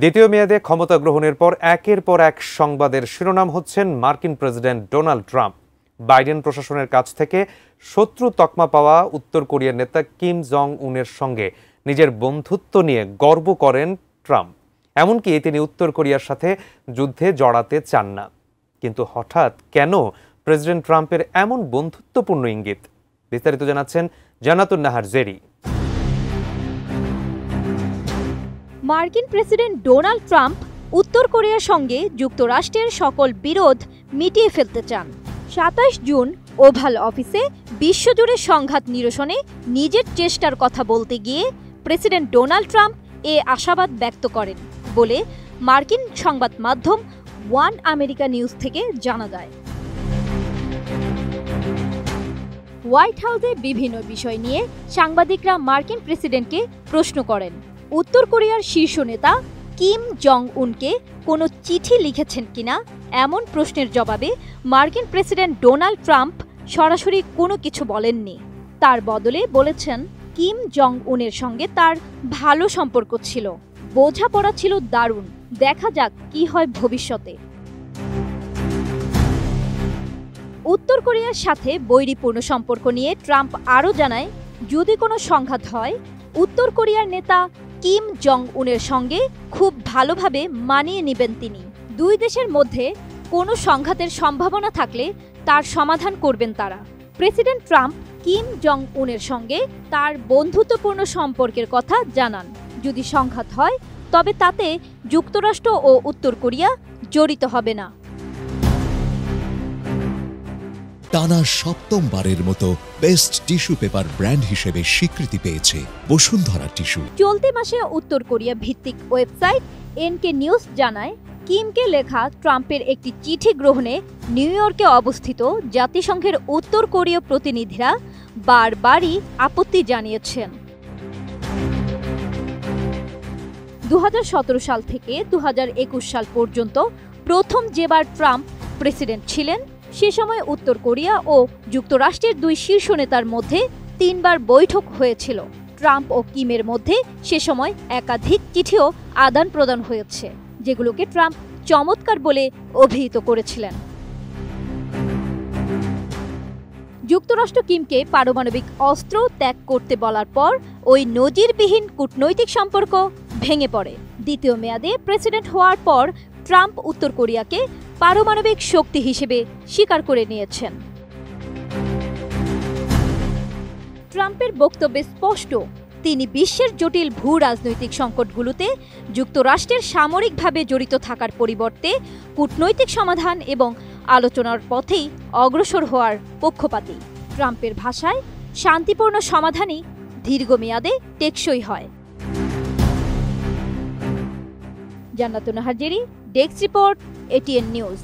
দ্বিতীয় মেয়াদে ক্ষমতা গ্রহণের পর একের পর এক সংবাদের শিরোনাম হচ্ছেন মার্কিন প্রেসিডেন্ট ডোনাল্ড ট্রাম্প। বাইডেন প্রশাসনের কাছ থেকে শত্রু তকমা পাওয়া উত্তর কোরিয়ার নেতা কিম জং উনের সঙ্গে নিজের বন্ধুত্ব নিয়ে গর্ব করেন ট্রাম্প। এমনকি তিনি উত্তর কোরিয়ার সাথে যুদ্ধে জড়াতে চান না। কিন্তু হঠাৎ কেন প্রেসিডেন্ট ট্রাম্পের এমন বন্ধুত্বপূর্ণ ইঙ্গিত? বিস্তারিত জানাচ্ছেন জান্নাতুন নাহার জেরি। মার্কিন প্রেসিডেন্ট ডোনাল্ড ট্রাম্প উত্তর কোরিয়ার সঙ্গে যুক্তরাষ্ট্রের সকল বিরোধ মিটিয়ে ফেলতে চান। ২৭ জুন ওভাল অফিসে বিশ্বজুড়ে সংঘাত নিরসনে নিজের চেষ্টার কথা বলতে গিয়ে প্রেসিডেন্ট ডোনাল্ড ট্রাম্প এ আশাবাদ ব্যক্ত করেন বলে মার্কিন সংবাদ মাধ্যম ওয়ান আমেরিকা নিউজ থেকে জানা যায়। হোয়াইট হাউসে বিভিন্ন বিষয় নিয়ে সাংবাদিকরা মার্কিন প্রেসিডেন্টকে প্রশ্ন করেন। উত্তর কোরিয়ার শীর্ষ নেতা কিম জং উনকে কোনো চিঠি লিখেছেন কিনা এমন প্রশ্নের জবাবে মার্কিন প্রেসিডেন্ট ডোনাল্ড ট্রাম্প সরাসরি কোনো কিছু বলেননি। তার বদলে বলেছেন কিম জং উনের সঙ্গে তার ভালো সম্পর্ক ছিল, বোঝাপড়া ছিল দারুণ, দেখা যাক কি হয় ভবিষ্যতে। উত্তর কোরিয়ার সাথে বৈরিপূর্ণ সম্পর্ক নিয়ে ট্রাম্প আরও জানায়, যদি কোনো সংঘাত হয় উত্তর কোরিয়ার নেতা কিম জং উনের সঙ্গে খুব ভালোভাবে মানিয়ে নেবেন তিনি। দুই দেশের মধ্যে কোনো সংঘাতের সম্ভাবনা থাকলে তার সমাধান করবেন তারা। প্রেসিডেন্ট ট্রাম্প কিম জং উনের সঙ্গে তার বন্ধুত্বপূর্ণ সম্পর্কের কথা জানান। যদি সংঘাত হয় তবে তাতে যুক্তরাষ্ট্র ও উত্তর কোরিয়া জড়িত হবে না। টানা সপ্তমবারের মতো বেস্ট টিস্যু পেপার ব্র্যান্ড হিসেবে স্বীকৃতি পেয়েছে বসুন্ধরা টিস্যু। চলতি মাসে উত্তর কোরিয়া ভিত্তিক ওয়েবসাইট এনকে নিউজ জানায়, কিমকে লেখা ট্রাম্পের একটি চিঠি গ্রহণে নিউ ইয়র্কে অবস্থিত জাতিসংঘের উত্তর কোরীয় প্রতিনিধিরা বারবারই আপত্তি জানিয়েছেন। ২০১৭ সাল থেকে ২০২১ সাল পর্যন্ত প্রথম যেবার ট্রাম্প প্রেসিডেন্ট ছিলেন, সে সময় উত্তর কোরিয়া ও যুক্তরাষ্ট্রের দুই শীর্ষ নেতার মধ্যে ৩ বার বৈঠক হয়েছিল। ট্রাম্প ও কিমের মধ্যে সে সময় একাধিক চিঠিও আদান প্রদান হয়েছে, যেগুলোকে ট্রাম্প চমৎকার বলে অভিহিত করেছিলেন। যুক্তরাষ্ট্র কিমকে পারমাণবিক অস্ত্র ত্যাগ করতে বলার পর ওই নজিরবিহীন কূটনৈতিক সম্পর্ক ভেঙে পড়ে। দ্বিতীয় মেয়াদে প্রেসিডেন্ট হওয়ার পর ট্রাম্প উত্তর কোরিয়াকে পারমাণবিক শক্তি হিসেবে স্বীকার করে নিয়েছেন। ট্রাম্পের বক্তব্যে স্পষ্ট, তিনি বিশ্বের জটিল ভূ রাজনৈতিক সংকটগুলোতে যুক্তরাষ্ট্রের সামরিকভাবে জড়িত থাকার পরিবর্তে কূটনৈতিক সমাধান এবং আলোচনার পথেই অগ্রসর হওয়ার পক্ষপাতী। ট্রাম্পের ভাষায় শান্তিপূর্ণ সমাধানই দীর্ঘমেয়াদে টেকসই হয়। জান্নাতুন Nahar Jerry, desk report, ATN news.